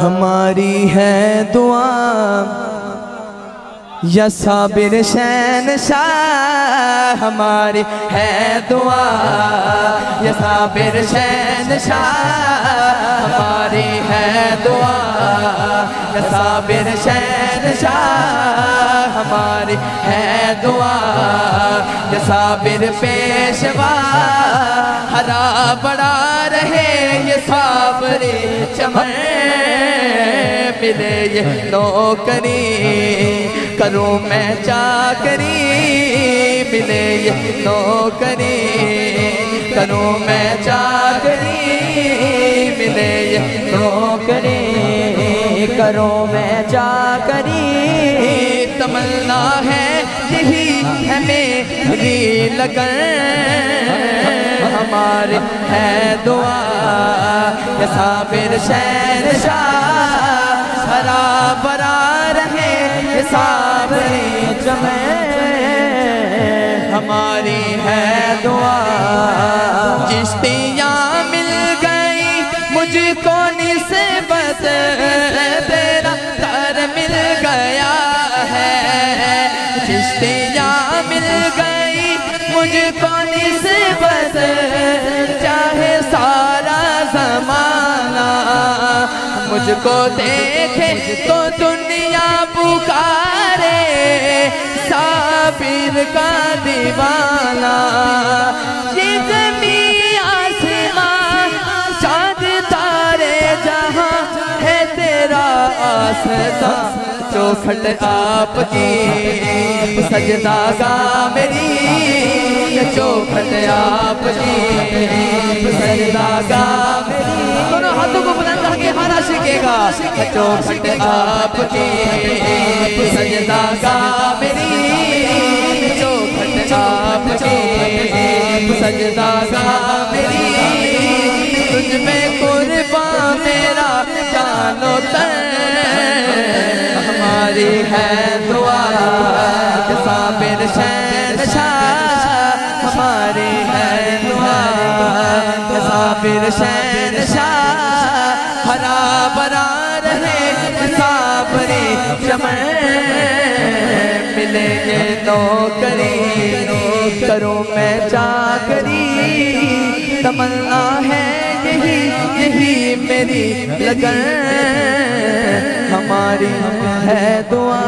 ہماری ہے دعا یا صابر شہنشاہ، ہماری ہے دعا یا صابر شہنشاہ، ہماری ہے دعا یا صابر شہنشاہ، ہماری ہے دعا یا صابر پیشوا، ہرا بڑا رہے یہ صابری چمن، ملے یہ نوکری کروں میں چاکری، ملے یہ نوکری کروں میں چاکری، ملے یہ نوکری کروں میں چاکری، تمنا ہے یہی ہے میری لگن، ہماری ہے دعا یا صابر شہنشاہ، ہرا بھرا رہے یہ صابری چمن، ہماری ہے دعا، چشتیاں مل گئی مجھ کو نسبت، تیرا در مل گیا ہے، چشتیاں مل گئی مجھ کو نسبت، چاہے سارا زمانہ مجھ کو دیکھے تو دنیا پکارے، صابر کا دیوانہ، یہ زمین آسمان چاند تارے جہاں ہے تیرا آسداں، چوکھٹ آپ کی سجدہ گاہ میری، چوکھٹ آپ کی سجدہ گاہ میری، دونوں ہاتھوں کو بلند کر کے ہر عاشقے گا، چوکھٹ آپ کی سجدہ گاہ میری، چوکھٹ آپ کی سجدہ گاہ میری، تجھ میں قربان میرا جان و تن، ہماری ہے دعا کہ صابر شہنشاہ، ہماری ہے دعا کہ صابر شہنشاہ، ہرا بھرا رہے صابری چمن، ملے یہ نوکری کروں میں چاکری، تمنا ہے یہی میری لگن، ہماری ہے دعا